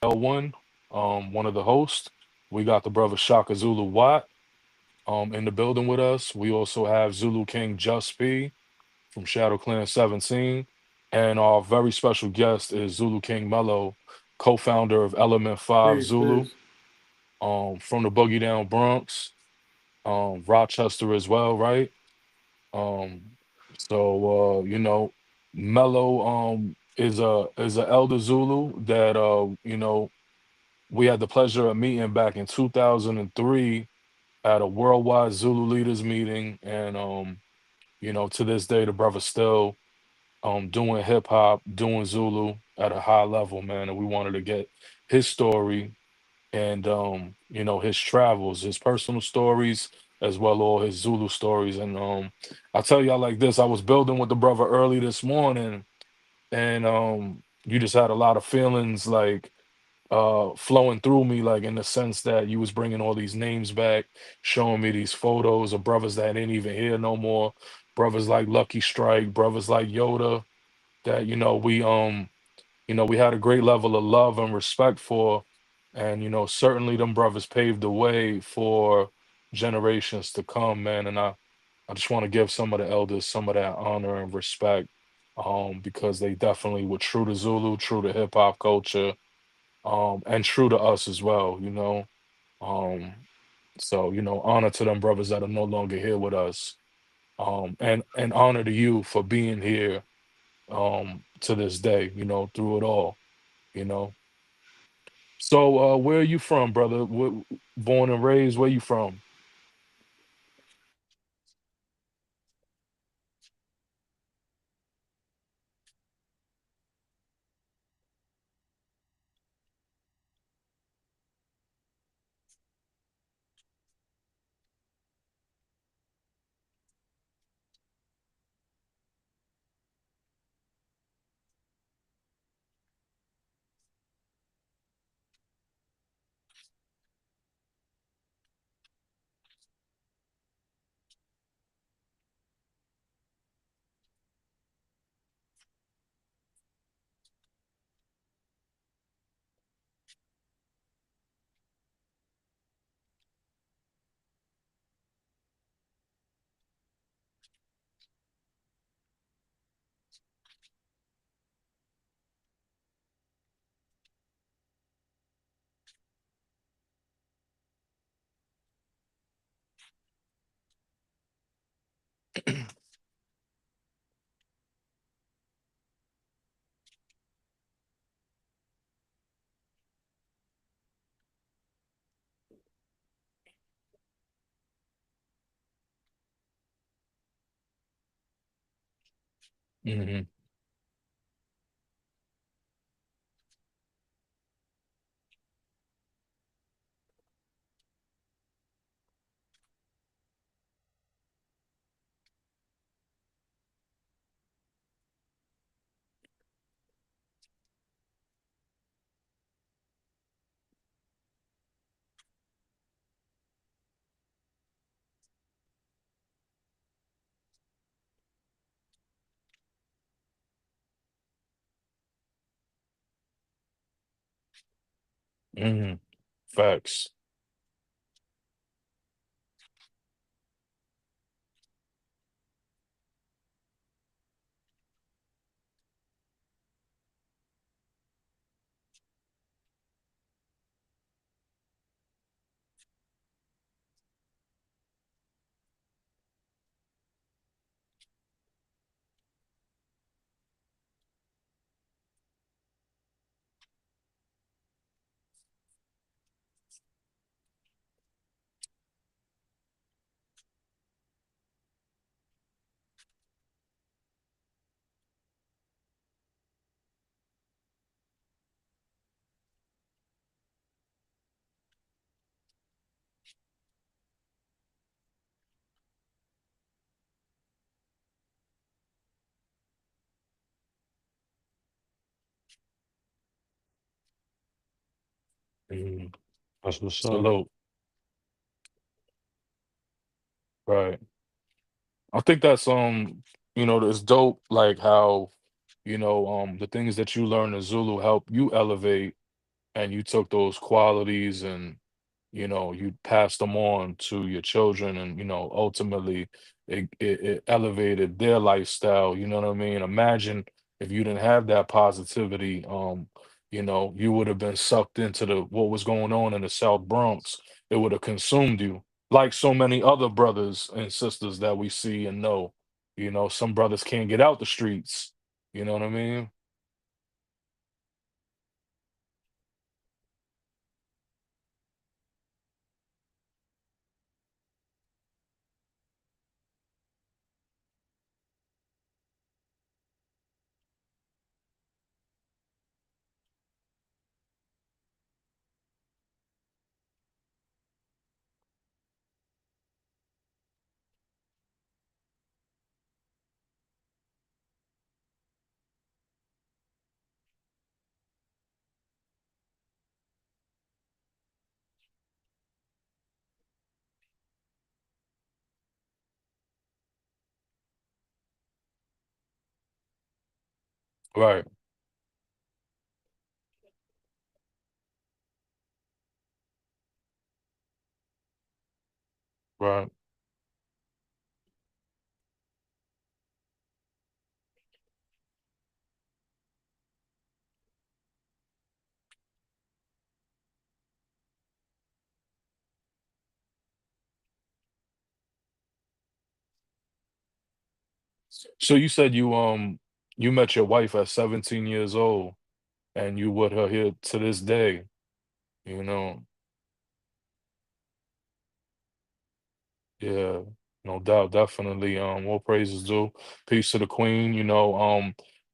L1, one of the hosts. We got the brother Shaka Zulu Watt in the building with us. We also have Zulu King Just P from Shadow Clan 17. And our very special guest is Zulu King Melo, co-founder of Element 5 Peace, Zulu, peace. from the Boogie Down Bronx, Rochester as well, right? Um, so Mello is a elder Zulu that we had the pleasure of meeting back in 2003 at a worldwide Zulu leaders meeting, and to this day the brother still doing hip hop, doing Zulu at a high level, man. And we wanted to get his story and his travels, his personal stories, as well all his Zulu stories. And I'll tell y'all like this: I was building with the brother early this morning, and you just had a lot of feelings like flowing through me, like in the sense that you was bringing all these names back, showing me these photos of brothers that ain't even here no more, brothers like Lucky Strike, brothers like Yoda, that we had a great level of love and respect for. And certainly them brothers paved the way for generations to come, man. And I just want to give some of the elders some of that honor and respect, because they definitely were true to Zulu, true to hip hop culture, and true to us as well, um so honor to them brothers that are no longer here with us, and honor to you for being here, to this day, through it all, you know So, where are you from, brother? Born and raised, where you from? Hmm. Hmm. Facts. Hmm. That's what's up. Salute. Right. I think that's it's dope, like how the things that you learn in Zulu help you elevate, and you took those qualities and you passed them on to your children, and ultimately it elevated their lifestyle. You know what I mean? Imagine if you didn't have that positivity. You would have been sucked into the what was going on in the South Bronx. It would have consumed you, like so many other brothers and sisters that we see and know. Some brothers can't get out the streets. You know what I mean? Right, right. So you said you met your wife at 17 years old, and you with her here to this day, you know. Yeah, no doubt, definitely. All praises due. Peace to the queen.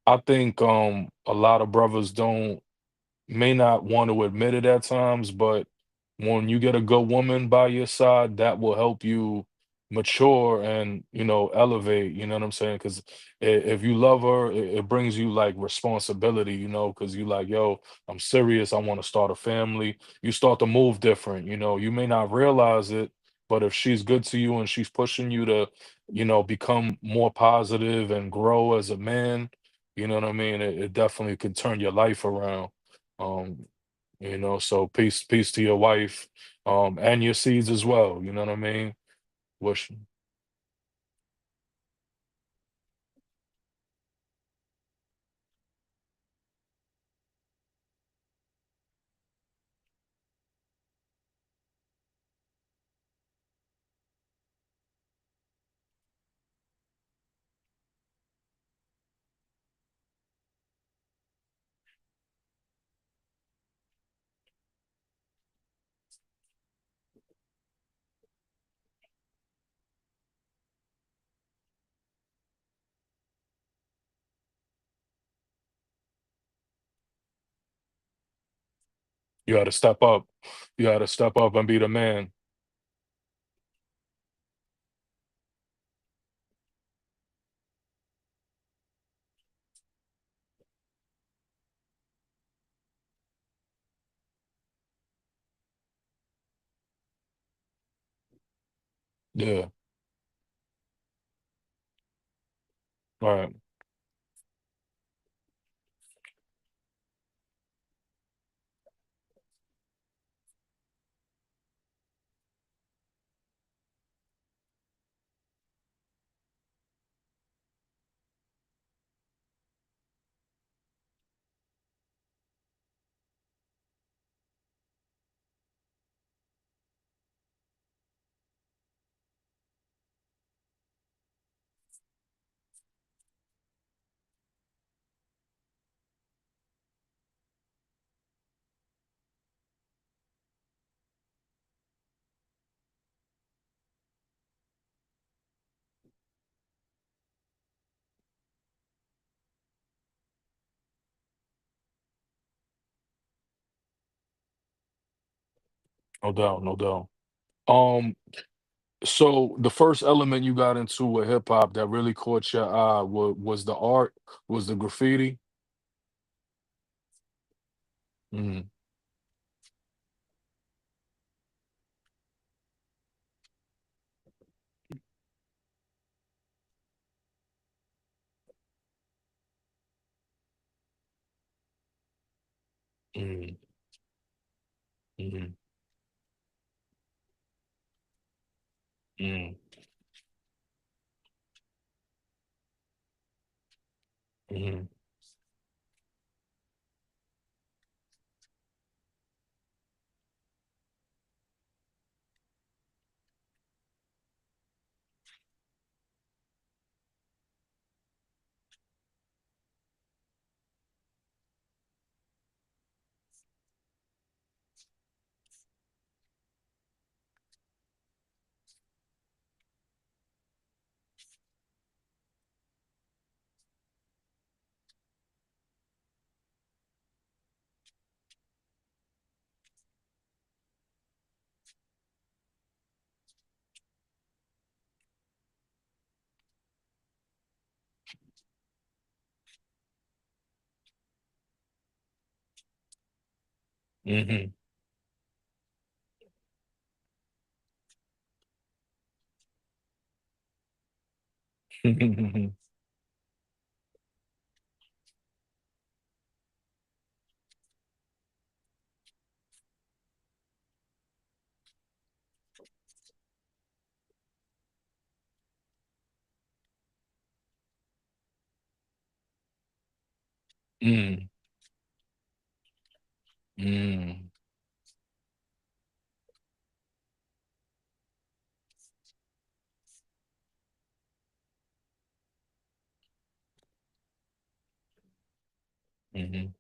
I think a lot of brothers don't may not want to admit it at times, but when you get a good woman by your side, that will help you mature and, elevate, you know what I'm saying? Because if you love her, it brings you like responsibility, because you like, yo, I'm serious. I want to start a family. You start to move different, you may not realize it, but if she's good to you and she's pushing you to, become more positive and grow as a man, you know what I mean? It definitely could turn your life around. Um, so peace to your wife, and your seeds as well. You know what I mean? Wish, you got to step up. You got to step up and be the man. Yeah, right. No doubt, no doubt. Um, so the first element you got into with hip hop that really caught your eye was the art, was the graffiti. Mm, mm. Mhm. Mhm. Mhm. Mhm. Mhm. Mhm. Mhm.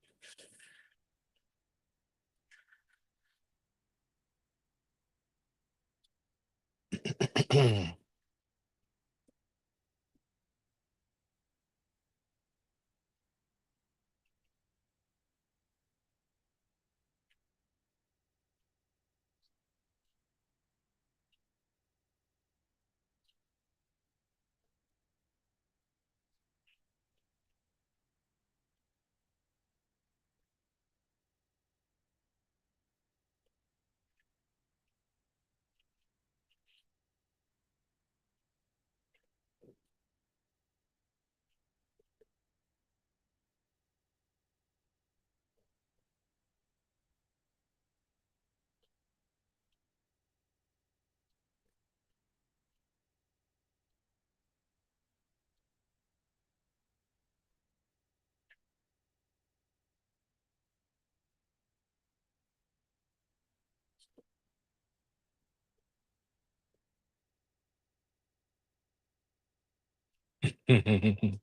Mhm.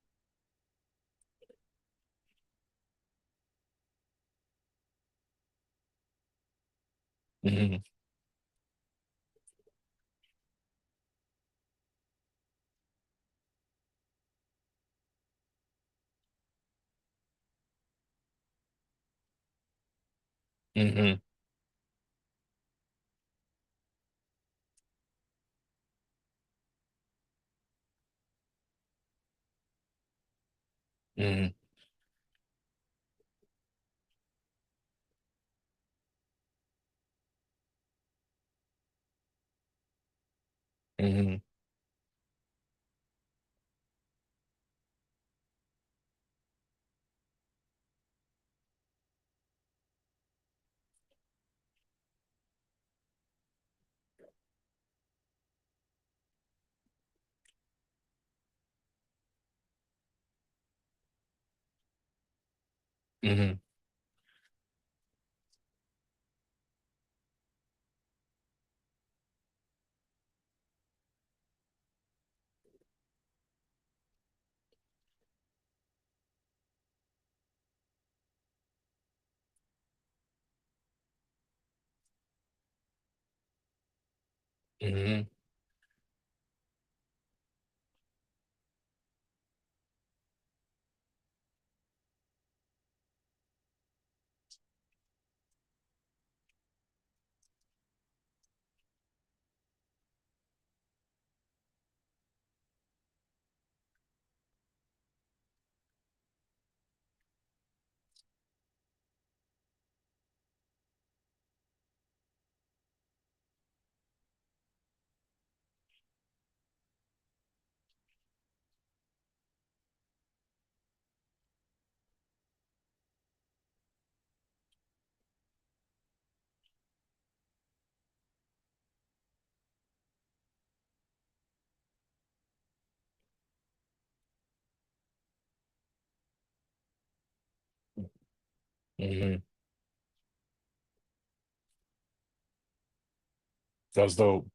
Mhm. Mhm. Mhm. Mhm. Mhm. Mhm. Hmm. That's dope.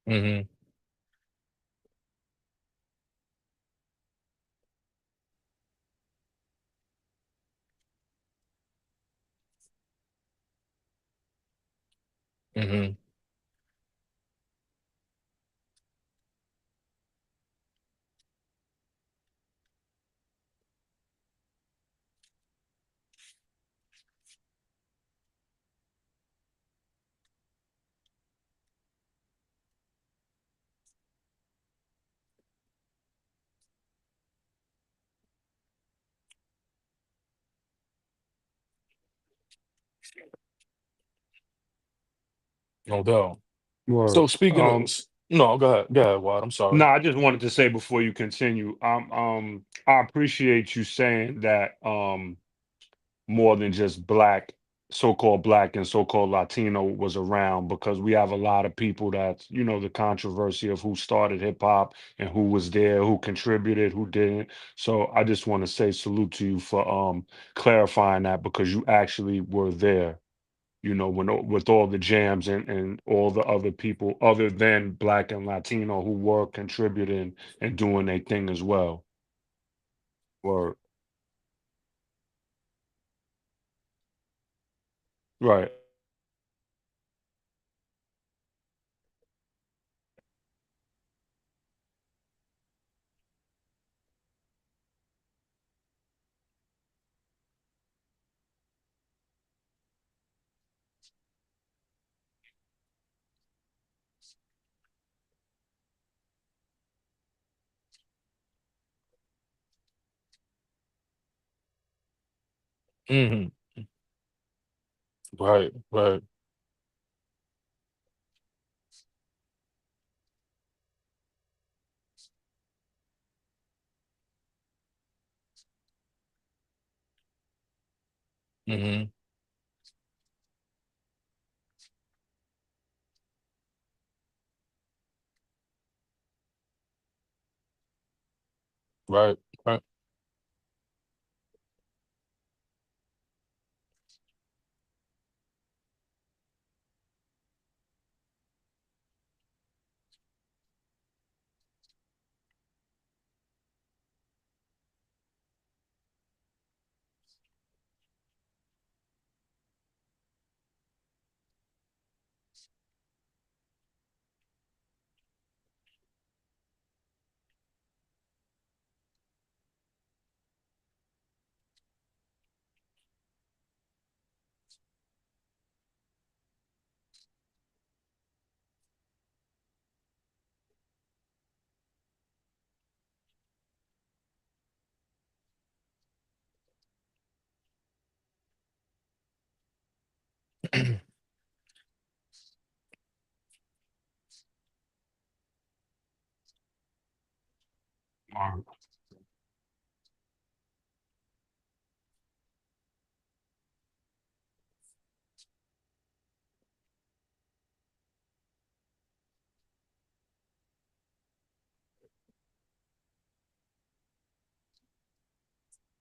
Hmm. Hmm. No doubt. So Word. speaking of, no, go ahead, Watt. I'm sorry. No, I just wanted to say before you continue, I appreciate you saying that more than just black, so-called black and so-called Latino was around, because we have a lot of people that, the controversy of who started hip hop and who was there, who contributed, who didn't. So I just want to say salute to you for clarifying that, because you actually were there, with all the jams and all the other people other than black and Latino who were contributing and doing their thing as well. Word. Right. Hmm. Right, right. Hmm. Right, right.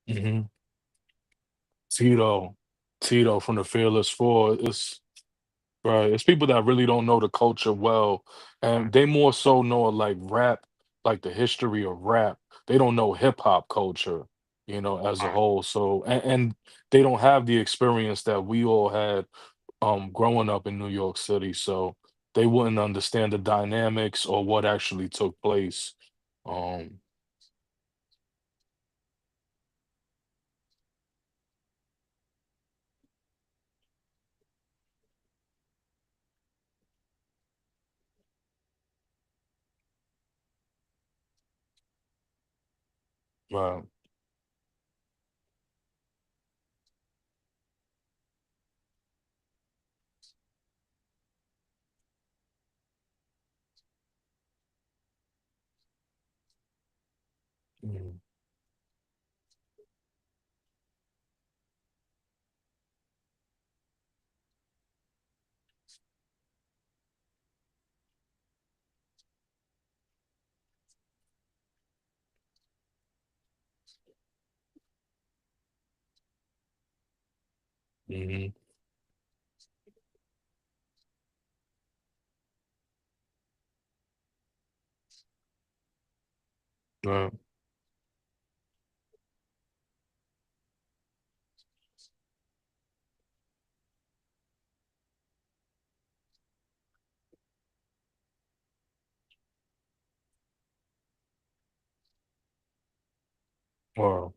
Hmm. Tito, Tito from the Fearless Four. It's right. It's people that really don't know the culture well, and they more so know like rap, like the history of rap. They don't know hip hop culture, as a Right. whole. So, and they don't have the experience that we all had, growing up in New York City. So they wouldn't understand the dynamics or what actually took place. Um, right. Mhm. Mhm. Right. Wow.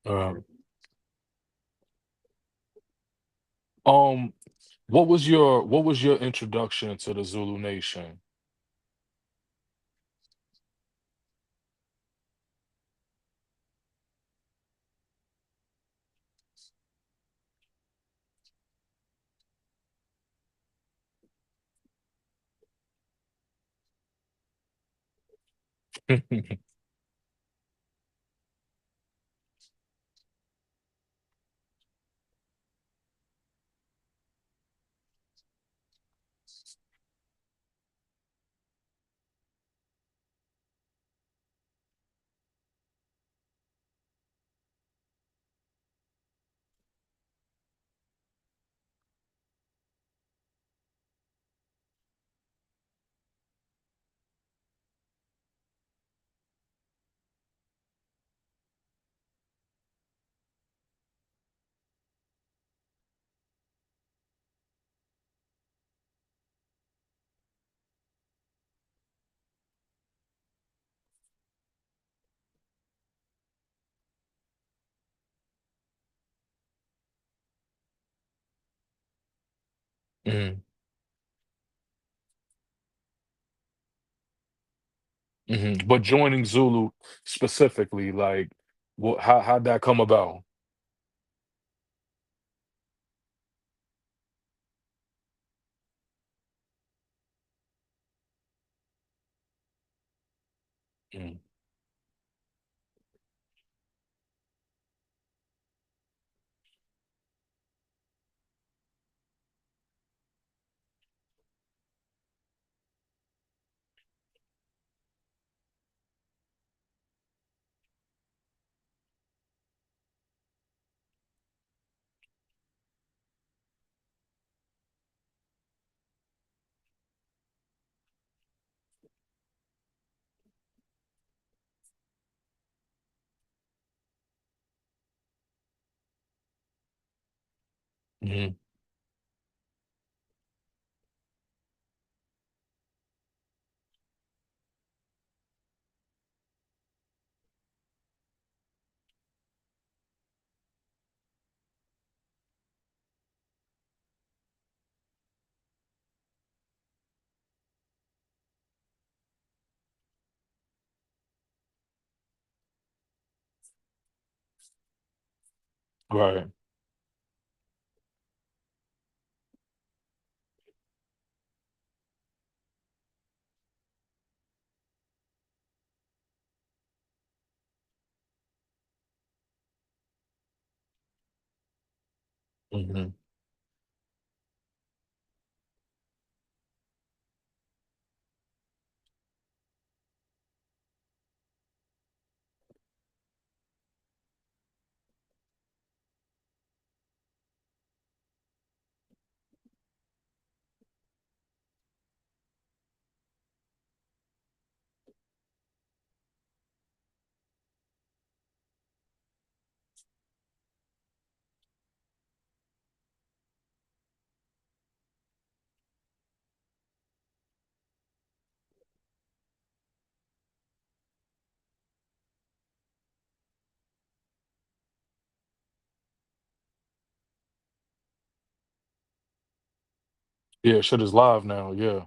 Um, um, what was your introduction to the Zulu Nation? Mhm. Mhm. But joining Zulu specifically, like, what how'd that come about? Mm. Mhm. Right. Mhm. Yeah, shit is live now, yeah.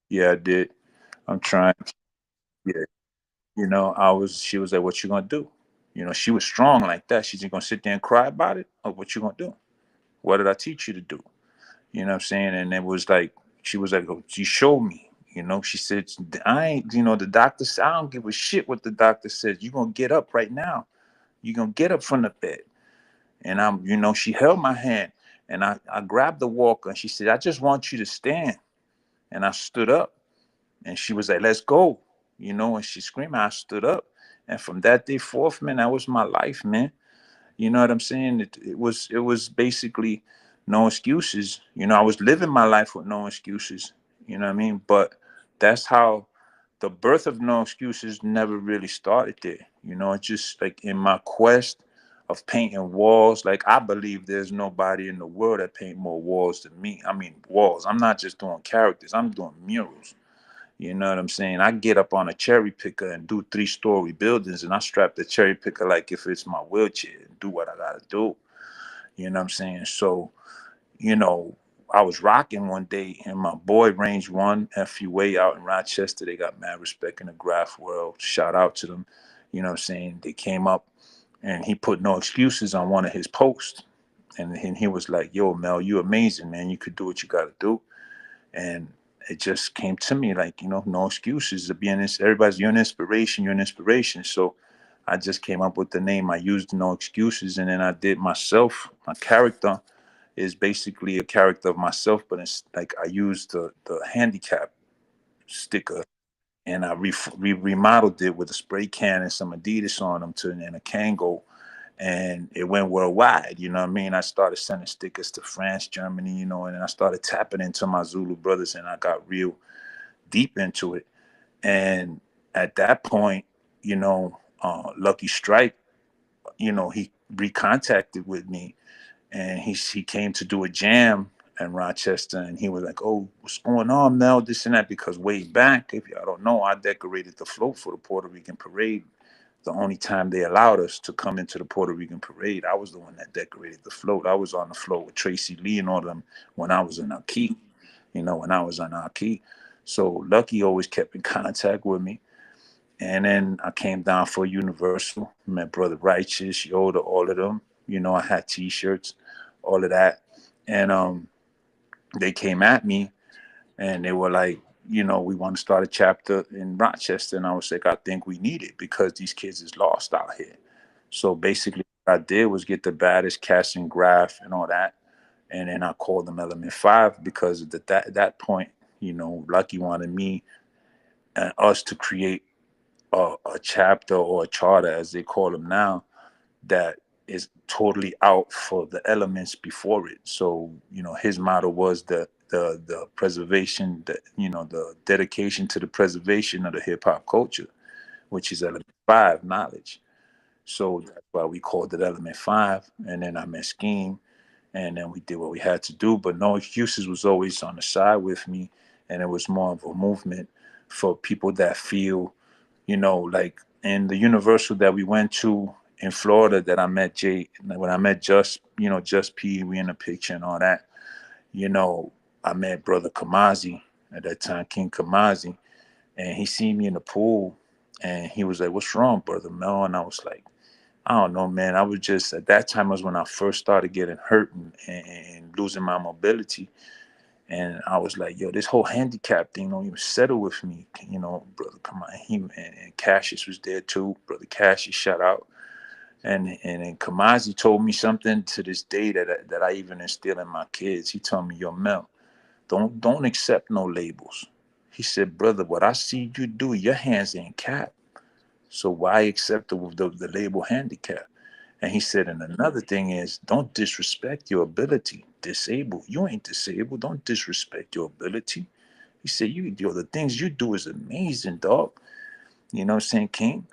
Yeah, I did. I'm trying. Yeah. She was like, what you gonna do? She was strong like that. She's just gonna sit there and cry about it? Or what you gonna do? What did I teach you to do? You know what I'm saying? And it was like, she was like, oh, she showed me. She said, I ain't, the doctor said, I don't give a shit what the doctor says. You're gonna get up right now. You're gonna get up from the bed. And she held my hand and I grabbed the walker and she said, I just want you to stand. And I stood up and she was like, let's go. And she screamed, I stood up. And from that day forth, man, that was my life, man. You know what I'm saying? It was basically no excuses. I was living my life with no excuses. You know what I mean? But that's how the birth of no excuses never really started there. It's just like in my quest of painting walls, like I believe there's nobody in the world that paint more walls than me. I mean walls. I'm not just doing characters, I'm doing murals. You know what I'm saying? I get up on a cherry picker and do 3-story buildings, and I strap the cherry picker like if it's my wheelchair and do what I gotta do. You know what I'm saying? So, you know, I was rocking one day, and my boy Range One FUA out in Rochester, they got mad respect in the graph world. Shout out to them. You know what I'm saying? They came up, and he put no excuses on one of his posts, and he was like, "Yo, Mel, you amazing, man. You could do what you gotta do." And it just came to me like, no excuses of being this. Everybody's, you're an inspiration, you're an inspiration. So I just came up with the name. I used no excuses, and then I did myself. My character is basically a character of myself, but it's like I used the handicap sticker and I remodeled it with a spray can and some Adidas on them to and a Kango, and it went worldwide. You know what I mean? I started sending stickers to France, Germany, and then I started tapping into my Zulu brothers, and I got real deep into it. And at that point, Lucky Strike, he recontacted with me, and he came to do a jam in Rochester, and he was like, "Oh, what's going on, Mel? This and that." Because way back, if y'all don't know, I decorated the float for the Puerto Rican parade. The only time they allowed us to come into the Puerto Rican parade, I was the one that decorated the float. I was on the float with Tracy Lee and all them when I was in Aki. When I was on Aki. So Lucky always kept in contact with me. And then I came down for Universal, met Brother Righteous, Yoda, all of them. I had T-shirts, all of that, and they came at me and they were like, we want to start a chapter in Rochester, and I was like, I think we need it because these kids is lost out here. So basically, what I did was get the baddest cast and graph and all that, and then I called them Element Five because at that point, Lucky wanted me and us to create a chapter or a charter, as they call them now, that is totally out for the elements before it. So, his motto was the preservation, the dedication to the preservation of the hip hop culture, which is element five, knowledge. So that's why we called it element five. And then I met Scheme, and then we did what we had to do. But no excuses was always on the side with me, and it was more of a movement for people that feel, like in the Universal that we went to in Florida, that I met Jay, when I met Just P, we in the picture and all that. you know I met Brother Kamazi at that time, King Kamazi, and he seen me in the pool, and he was like, "What's wrong, Brother Mel?" And I was like, I don't know, man. I was just, at that time was when I first started getting hurt and losing my mobility. And I was like, yo, this whole handicap thing don't even settle with me. Brother, come on. And Cassius was there too. Brother Cassius, shout out. And then Kamazi told me something to this day that I even instill in my kids. He told me, yo, Mel, don't accept no labels. He said, brother, what I see you do, your hands ain't cap. So why accept the label handicap? And he said, and another thing is, don't disrespect your ability. Disabled. You ain't disabled. Don't disrespect your ability. He said, the things you do is amazing, dog. You know what I'm saying, King?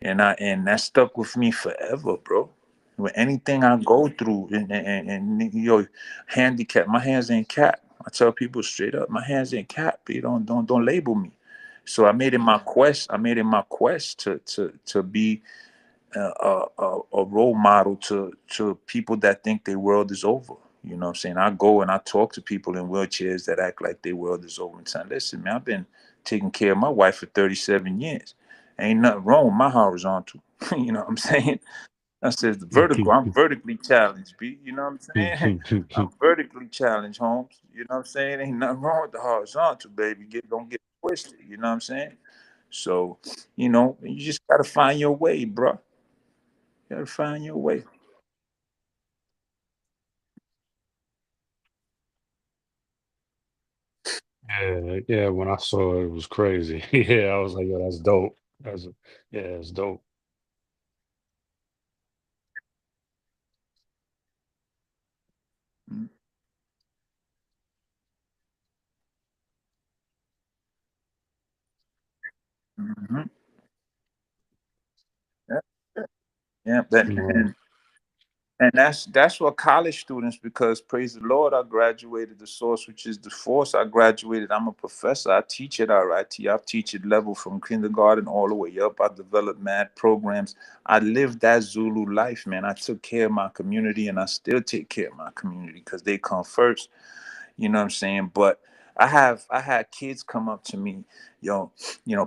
And that stuck with me forever, bro. With anything I go through, and handicap, my hands ain't capped. I tell people straight up, my hands ain't capped. You don't label me. So I made it my quest. I made it my quest to be a role model to people that think their world is over. You know what I'm saying? I go and I talk to people in wheelchairs that act like their world is over in time. Listen, man, I've been taking care of my wife for 37 years. Ain't nothing wrong with my horizontal. You know what I'm saying? I says the vertical. I'm vertically challenged, B. You know what I'm saying? I'm vertically challenged, Holmes. You know what I'm saying? Ain't nothing wrong with the horizontal, baby. Don't get twisted. You know what I'm saying? So, you just gotta find your way, bro. You gotta find your way. Yeah, yeah. When I saw it, it was crazy. Yeah, I was like, yo, that's dope. That's yeah, it's dope. Mm-hmm. Yeah, yeah. Right. And that's what college students, because praise the Lord, I graduated the source, which is the force. I graduated. I'm a professor. I teach at RIT. I've teach at level from kindergarten all the way up. I developed mad programs. I lived that Zulu life, man. I took care of my community, and I still take care of my community because they come first. You know what I'm saying? But I had kids come up to me, yo,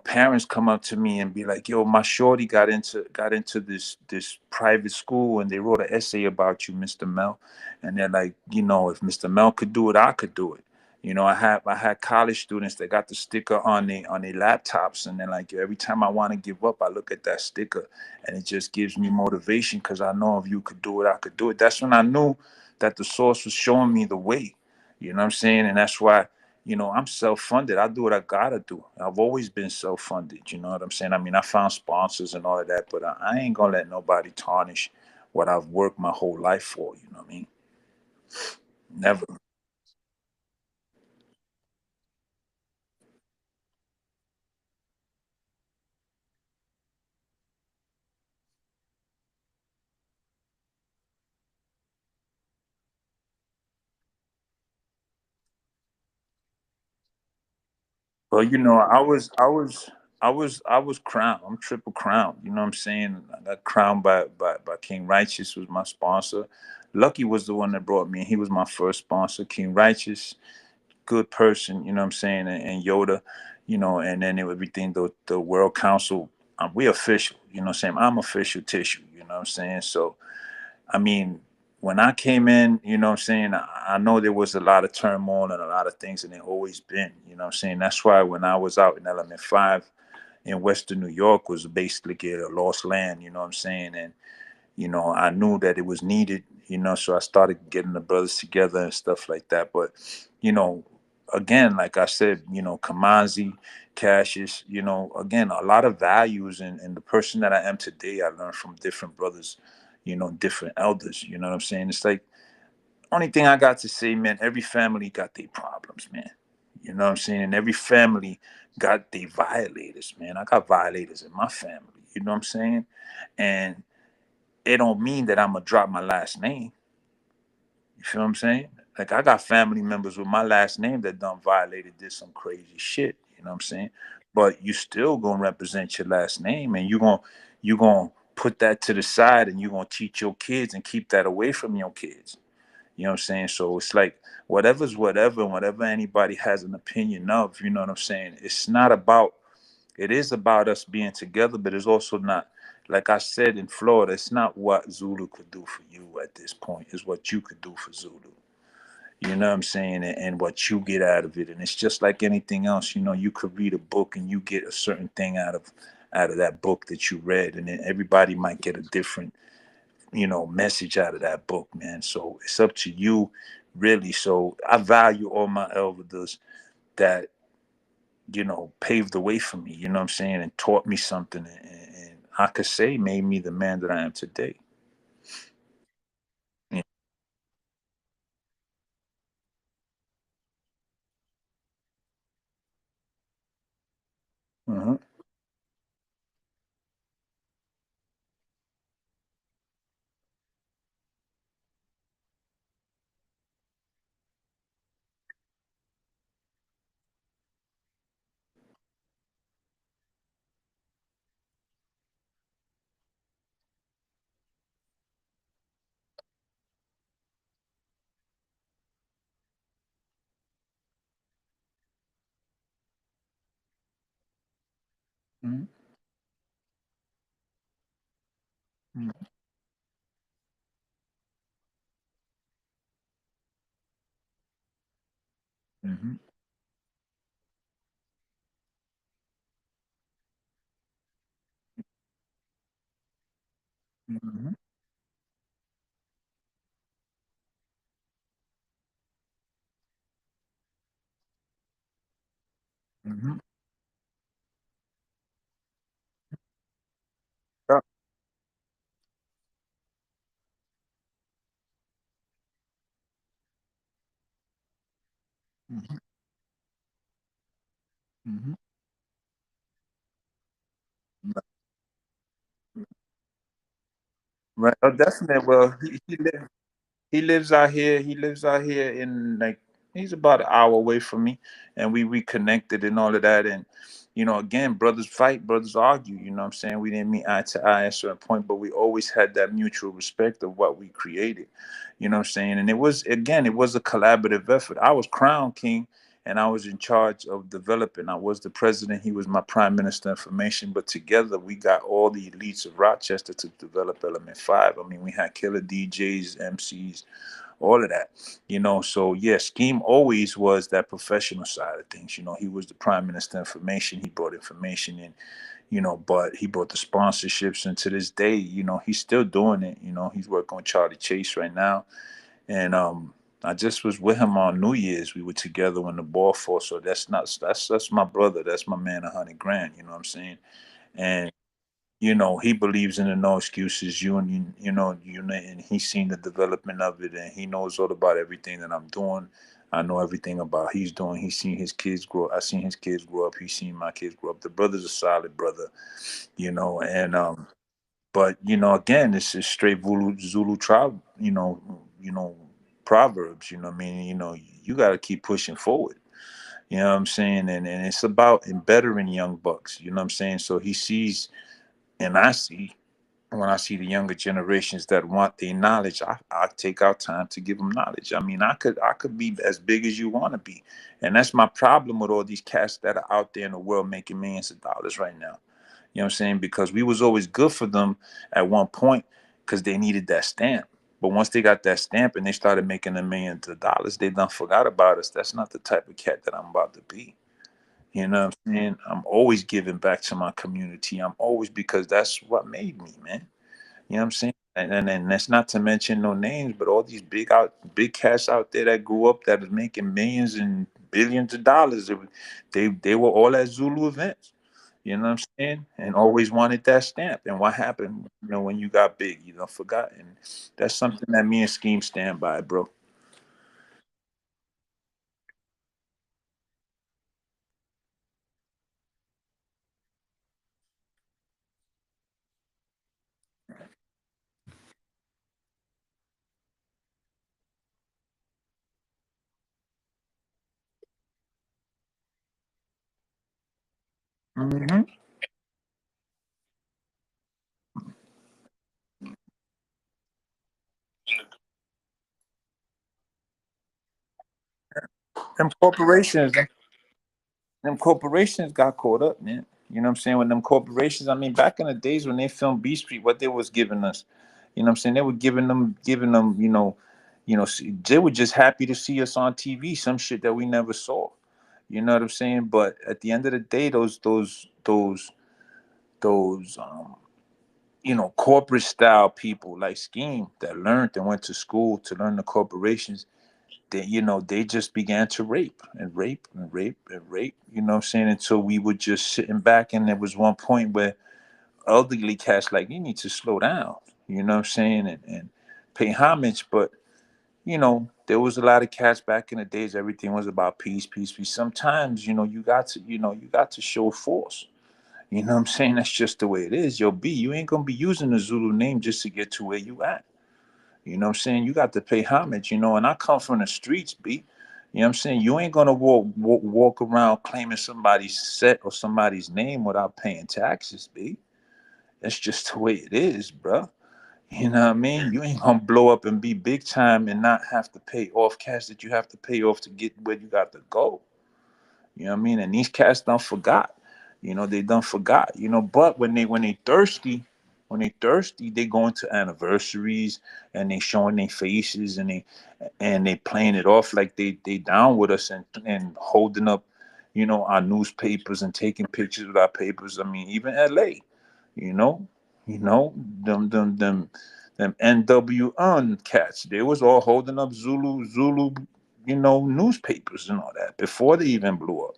parents come up to me and be like, yo, my shorty got into this private school and they wrote an essay about you, Mr. Mel. And they're like, if Mr. Mel could do it, I could do it. I had college students that got the sticker on their laptops, and then like every time I want to give up, I look at that sticker and it just gives me motivation because I know if you could do it, I could do it. That's when I knew that the source was showing me the way. You know what I'm saying? And that's why, I'm self-funded. I do what I gotta do. I've always been self-funded. You know what I'm saying? I mean, I found sponsors and all of that, but I ain't gonna let nobody tarnish what I've worked my whole life for. You know what I mean? Never. Well, I was crowned. I'm triple crowned. You know what I'm saying? I got crowned by King Righteous was my sponsor. Lucky was the one that brought me in. He was my first sponsor. King Righteous, good person, you know what I'm saying, and Yoda, and then everything, the World Council, we official, you know what I'm saying? I'm official tissue, you know what I'm saying? So, I mean, when I came in, you know what I'm saying, I know there was a lot of turmoil and a lot of things, and there always been, you know what I'm saying? That's why when I was out in Element 5 in Western New York was basically a lost land, you know what I'm saying? And I knew that it was needed, so I started getting the brothers together and stuff like that. But, you know, again, like I said, Kamazi, Cassius, again, a lot of values and the person that I am today, I learned from different brothers, different elders, you know what I'm saying? It's like, only thing I got to say, man, every family got their problems, man. You know what I'm saying? And every family got their violators, man. I got violators in my family, you know what I'm saying? And it don't mean that I'm gonna drop my last name. You feel what I'm saying? Like I got family members with my last name that done violated, did some crazy shit. You know what I'm saying? But you still gonna represent your last name, and you gonna put that to the side, and you gonna teach your kids and keep that away from your kids. You know what I'm saying? So it's like whatever's whatever, and whatever anybody has an opinion of. You know what I'm saying? It's not about it is about us being together, but it's also not, like I said in Florida, it's not what Zulu could do for you at this point, it's what you could do for Zulu. You know what I'm saying? And what you get out of it. And it's just like anything else, you could read a book and you get a certain thing out of that book that you read. And then everybody might get a different, message out of that book, man. So it's up to you, really. So I value all my elders that paved the way for me, you know what I'm saying, and taught me something, and I could say made me the man that I am today. Yeah. Mhm. Mhm. Mhm. Mhm. Mhm. Mhm. Yeah. Mhm. Mhm. Right. Right. Oh, definitely. Well, he lives out here. He lives out here in like he's about an hour away from me, and we reconnected and all of that. And again, brothers fight, brothers argue. You know what I'm saying? We didn't meet eye to eye at a certain point, but we always had that mutual respect of what we created. You know what I'm saying? And it was a collaborative effort. I was crown king. And I was in charge of developing. I was the president. He was my prime minister information. But together, we got all the elites of Rochester to develop Element 5. I mean, we had killer DJs, MCs, all of that. So yeah, Scheme always was that professional side of things. He was the prime minister information. He brought information in, but he brought the sponsorships, and to this day, he's still doing it. He's working with Charlie Chase right now. And I just was with him on New Year's. We were together when the ball fell. So that's my brother. That's my man, 100 grand. You know what I'm saying? And he believes in the no excuses union, and he's seen the development of it, and he knows all about everything that I'm doing. I know everything about he's doing. He's seen his kids grow. I seen his kids grow up. He's seen my kids grow up. The brother's a solid brother, and but again, this is straight Zulu tribe, proverbs. You know what I mean? You got to keep pushing forward. You know what I'm saying? And it's about bettering young bucks. You know what I'm saying? So he sees, and I see when I see the younger generations that want their knowledge, I take out time to give them knowledge. I mean, I could be as big as you want to be, and that's my problem with all these cats that are out there in the world making millions of dollars right now. You know what I'm saying? Because we was always good for them at one point because they needed that stamp. But once they got that stamp and they started making a millions of dollars, they done forgot about us. That's not the type of cat that I'm about to be. You know what I'm saying? I'm always giving back to my community. I'm always because that's what made me, man. You know what I'm saying? And that's not to mention no names, but all these big cats out there that grew up that is making millions and billions of dollars. They were all at Zulu events. You know what I'm saying? And always wanted that stamp. And what happened? When you got big, forgot. And that's something that me and Scheme stand by, bro. Hmm. Them corporations, them corporations got caught up, man. You know what I'm saying? When them corporations, I mean, back in the days when they filmed B Street, what they was giving us, what I'm saying? They were giving them, they were just happy to see us on TV, some shit that we never saw. You know what I'm saying? But at the end of the day, those corporate style people like Scheme that learned and went to school to learn the corporations, they just began to rape and rape and rape and rape, what I'm saying, until we were just sitting back. And there was one point where elderly cats like, you need to slow down, what I'm saying, and pay homage. But, there was a lot of cats back in the days, everything was about peace, peace, peace. Sometimes, you got to show force. You know what I'm saying? That's just the way it is. Yo, B, you ain't gonna be using the Zulu name just to get to where you at. You know what I'm saying? You got to pay homage, and I come from the streets, B. You know what I'm saying? You ain't gonna walk around claiming somebody's set or somebody's name without paying taxes, B. That's just the way it is, bro. You know what I mean? You ain't gonna blow up and be big time and not have to pay off cash that you have to pay off to get where you got to go. You know what I mean? And these cats don't forgot. They done forgot. But when they thirsty, they go into anniversaries and they showing their faces, and they playing it off like they down with us, and holding up, our newspapers and taking pictures with our papers. I mean, even LA, you know, you know, them NWN cats. They was all holding up Zulu, newspapers and all that before they even blew up.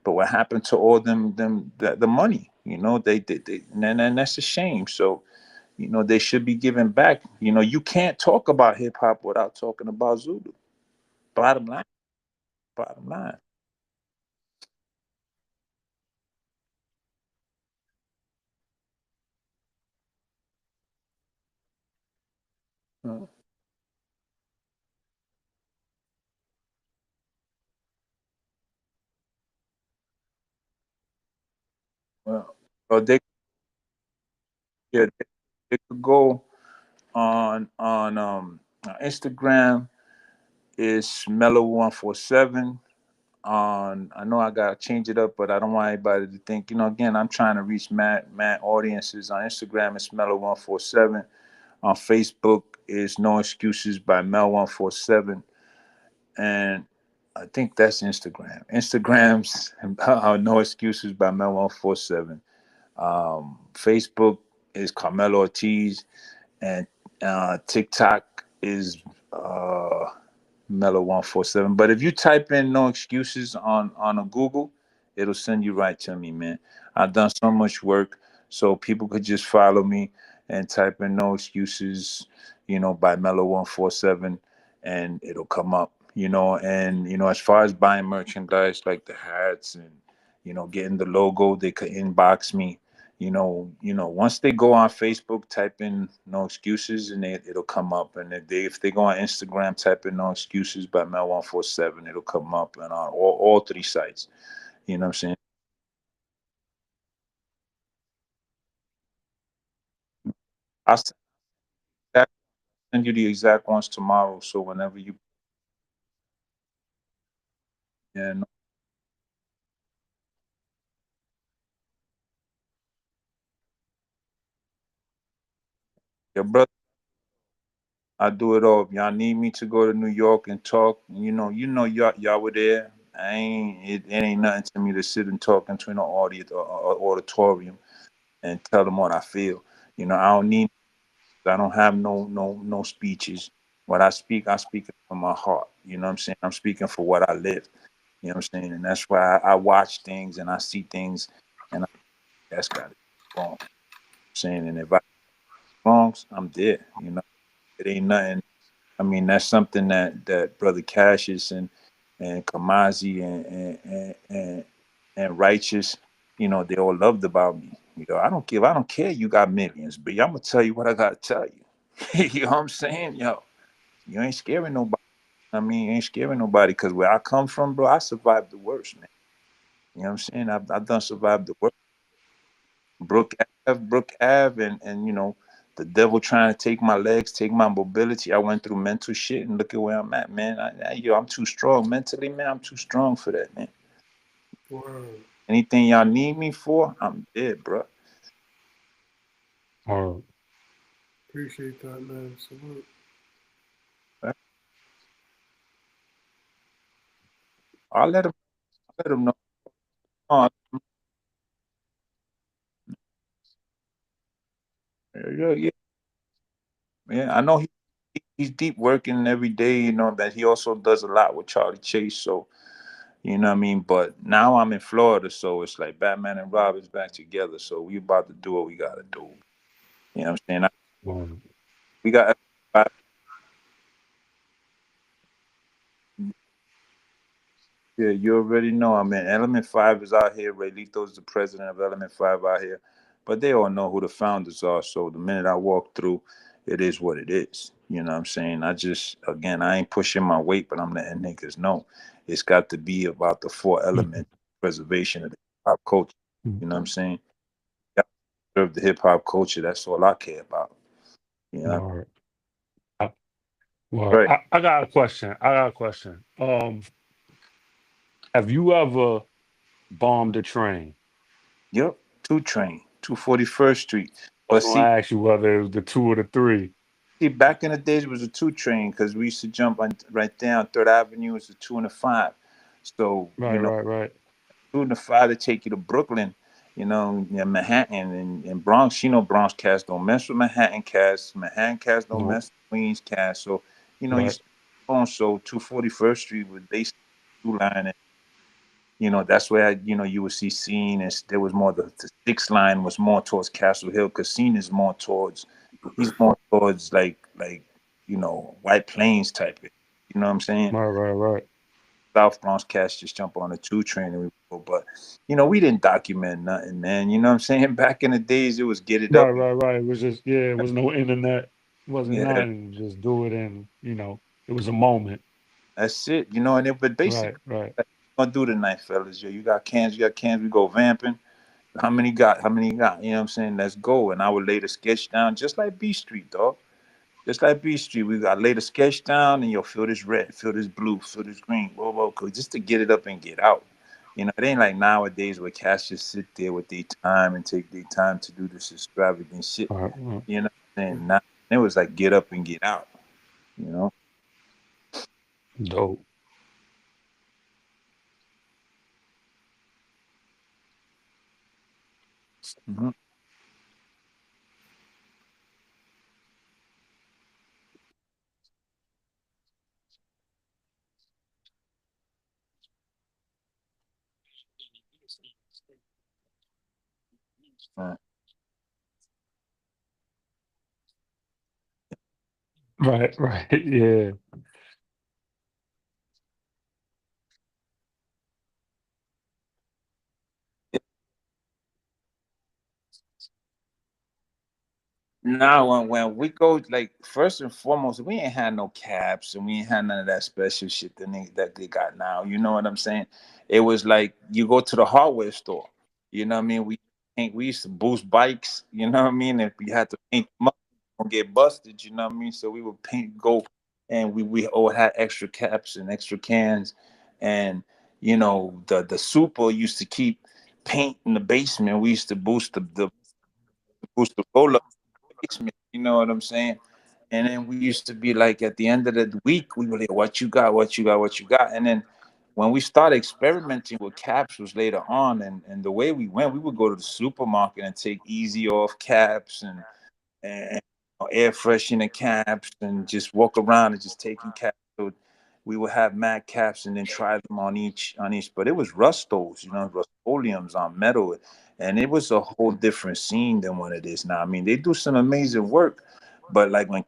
But what happened to all the money? And that's a shame. So, they should be giving back. You can't talk about hip hop without talking about Zulu. Bottom line, bottom line. Uh, well, well, yeah, they could go on Instagram. Is Melo147. I know I gotta change it up, but I don't want anybody to think. Again, I'm trying to reach mad audiences. On Instagram, it's Melo147. On Facebook, is No Excuses by Mel147, and I think that's Instagram. Instagram's No Excuses by Mel147. Facebook is Carmelo Ortiz, and TikTok is Mellow147. But if you type in No Excuses on a Google, it'll send you right to me, man. I've done so much work, so people could just follow me and type in No Excuses, by Mellow147, and it'll come up. And as far as buying merchandise like the hats and getting the logo, they could inbox me. Once they go on Facebook, type in No Excuses, and it'll come up. And if they go on Instagram, type in No Excuses by Mel147, it'll come up, and on all three sites. You know what I'm saying? I'll send you the exact ones tomorrow. So whenever you, yeah, no, your brother, I do it all. If y'all need me to go to New York and talk, y'all were there. It ain't nothing to me to sit and talk into an auditorium and tell them what I feel. I don't need. I don't have no speeches. What I speak from my heart. You know what I'm saying? I'm speaking for what I live. You know what I'm saying? And that's why I watch things and I see things, and that's got to be wrong. Saying, and if I wrongs, I'm there. It ain't nothing. I mean, that's something that Brother Cassius and Kamazi and Righteous, they all loved about me. I don't care. You got millions, but I'm gonna tell you what I gotta tell you. You know what I'm saying, yo? You ain't scaring nobody. I mean, you ain't scaring nobody because where I come from, bro, I survived the worst, man. You know what I'm saying? I've done survived the worst. Brook Ave, and the devil trying to take my legs, take my mobility. I went through mental shit, and look at where I'm at, man. I'm too strong mentally, man. I'm too strong for that, man. Word. Anything y'all need me for, I'm there, bro. Or Appreciate that, man. Salute. I'll let him know. Oh, yeah, yeah, yeah. I know he's deep working every day. That he also does a lot with Charlie Chase. So you know what I mean. But now I'm in Florida, so it's like Batman and Robin's back together. So we about to do what we gotta do. You know what I'm saying? or We got. Yeah, you already know. I mean, Element Five is out here. Ray Lito's the president of Element Five out here, but they all know who the founders are. So the minute I walk through, it is what it is. You know what I'm saying? I ain't pushing my weight, but I'm letting niggas know it's got to be about the four Mhm. elements preservation of the hip hop culture. Mhm. You know what I'm saying? Gotta preserve the hip hop culture. That's all I care about. You know? or I, well, Right. I got a question. I got a question. Have you ever bombed a train? Yep, two train, 241st Street. I was But gonna see, ask you whether it was the two or the three. see, back in the days, it was a two train because we used to jump on right down Third Avenue. It's a two and a five. So Right, right, right. two and a five to take you to Brooklyn. Manhattan and Bronx. Bronx cats don't mess with Manhattan cats. Manhattan cats don't No, mess with Queens cats. So you right. on so 241st Street was basically two line, and that's where you would see Scene. And there was more the six line was more towards Castle Hill because Scene is more towards he's more towards like White Plains type of. You know what I'm saying? Right, right, right. South Bronx cats just jump on the two train and we go. But we didn't document nothing, man. You know what I'm saying? Back in the days, it was get it Right, up and right, right. It was just yeah, it was no internet. It wasn't yeah, nothing. Just do it and it was a moment. that's it. And but basically, Right, right. like, what you gonna do tonight, fellas? Yo, you got cans, you got cans. We go vamping. How many got? How many got? You know what I'm saying? Let's go. And I would lay the sketch down just like B Street, dog. Just like B Street, we got lay the sketch down and you'll feel this red, feel this blue, feel this green, whoa, whoa, cool, just to get it up and get out. It ain't like nowadays where cats just sit there with their time and take their time to do this extravagant shit. Right, right. You know what I'm saying? Now it was like get up and get out, you know? Dope. Hmm. Right, right. Yeah. Now, when we go, like, first and foremost, we ain't had no caps and we ain't had none of that special shit that they got now. You know what I'm saying? It was like you go to the hardware store. You know what I mean? We used to boost bikes. You know what I mean? If we had to paint them up, don't get busted. You know what I mean? So we would paint go, and we all had extra caps and extra cans, and the super used to keep paint in the basement. We used to boost the roller basement. You know what I'm saying? And then we used to be like at the end of the week, we were like, what you got, what you got, what you got. And then when we started experimenting with caps was later on, and the way we went, we would go to the supermarket and take easy off caps and air freshener caps and just walk around and just taking caps. So we would have mad caps and then try them on each. But it was rustos, rustoliums on metal, and it was a whole different scene than what it is now. I mean, they do some amazing work, but like when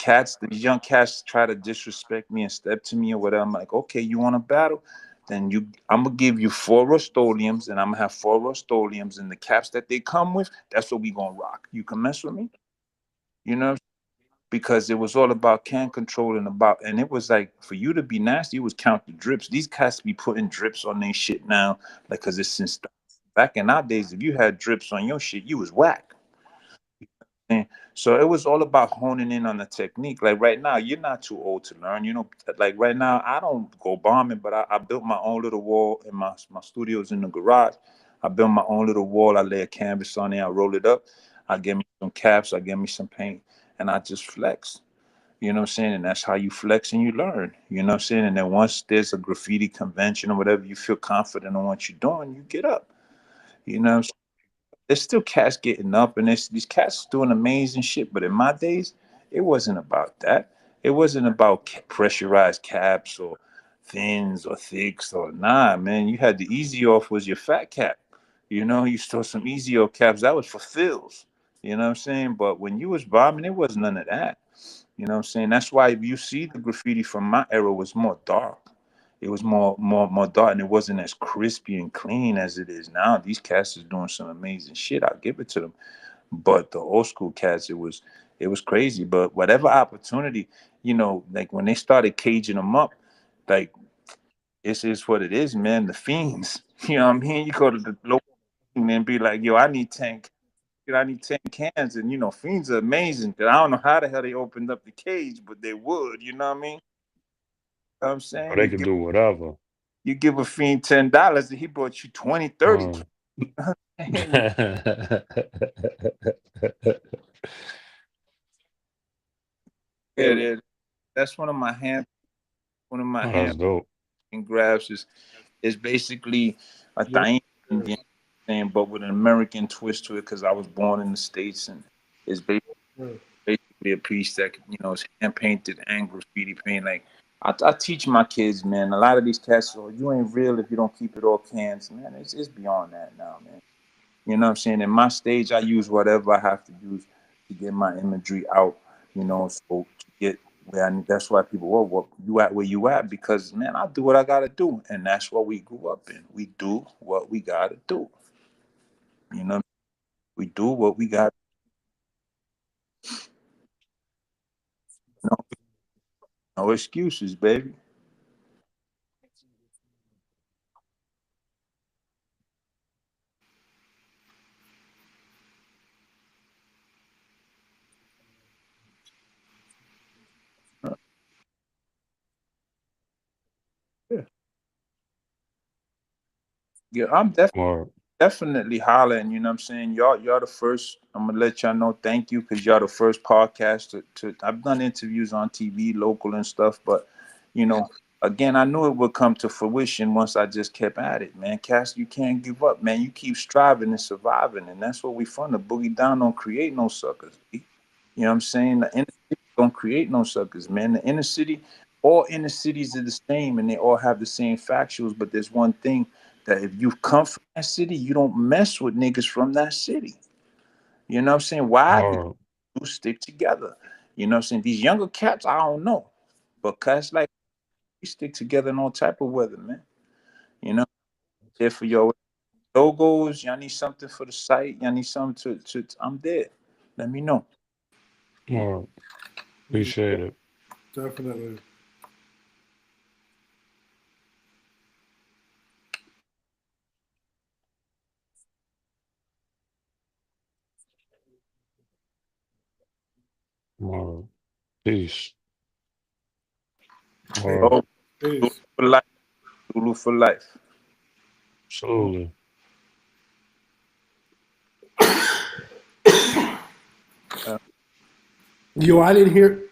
these young cats try to disrespect me and step to me or whatever, I'm like, okay, you want to battle? Then I'm gonna give you four rustoliums, and I'm gonna have four rustoliums, and the caps that they come with, that's what we gonna rock. You can mess with me, you know, because it was all about can control and it was like for you to be nasty, it was count the drips. These cats be putting drips on their shit now, like because it's since back in our days, if you had drips on your shit, you was whack. And so it was all about honing in on the technique. Like right now, you're not too old to learn. Like right now, I don't go bombing, but I built my own little wall in my studio's in the garage. I built my own little wall. I lay a canvas on there. I roll it up. I get me some caps. I get me some paint, and I just flex. You know what I'm saying? And that's how you flex and you learn. You know what I'm saying? And then once there's a graffiti convention or whatever, you feel confident on what you're doing, you get up. You know what I'm saying? There's still cats getting up and these cats doing amazing shit. But in my days, it wasn't about that. It wasn't about pressurized caps or thins or thicks or nah, man. You had the easy off was your fat cap. You saw some easy off caps. That was for fills. You know what I'm saying? But when you was bombing, it was none of that. You know what I'm saying? That's why if you see the graffiti from my era was more dark. It was more dark and it wasn't as crispy and clean as it is now. These cats is doing some amazing shit. I'll give it to them. But the old school cats, it was crazy. But whatever opportunity, like when they started caging them up, like this is what it is, man. The fiends. You know what I mean? You go to the local and be like, yo, I need 10 cans. And fiends are amazing. I don't know how the hell they opened up the cage, but they would, you know what I mean? You know what I'm Or saying? they You could give do whatever. you give a fiend $10 and he brought you 20, 30 Right. cans. And yeah, that's one of my Oh, hand that's dope. grabs is basically a Yes, Taino sir. Indian thing, but with an American twist to it because I was born in the States, and it's Sir. basically a piece that is hand painted and graffiti paint. Like I teach my kids, man. A lot of these cats, oh, you ain't real if you don't keep it all cans, man. It's beyond that now, man. You know what I'm saying? In my stage, I use whatever I have to use to get my imagery out. So to get where I need. That's why people, well, what you at where you at? Because man, I do what I gotta do, and that's what we grew up in. We do what we gotta do. You know, we do what we got. No, no excuses, baby. Yeah, yeah. Or Definitely hollering, you know what I'm saying? Y'all the first. I'm gonna let y'all know thank you because y'all the first podcast to I've done interviews on TV, local and stuff, but you know, again, I knew it would come to fruition once I just kept at it, man. Cass, you can't give up, man. You keep striving and surviving, and that's what we from. The Boogie Down don't create no suckers. B. You know what I'm saying? The inner city don't create no suckers, man. The inner city, all inner cities are the same and they all have the same factuals, but there's one thing that if you come from that city, you don't mess with niggas from that city. You know what I'm saying? Why? Because or you stick together. You know what I'm saying? These younger cats, I don't know. But cats like we stick together in all type of weather, man. You know, there for your logos, y'all need something for the site, y'all need something to I'm there. Let me know. or Yeah, appreciate it. definitely. Or peace. Hey, Or Oh, Zulu peace. for life. Zulu for life. absolutely. Uh, Yo, I didn't hear.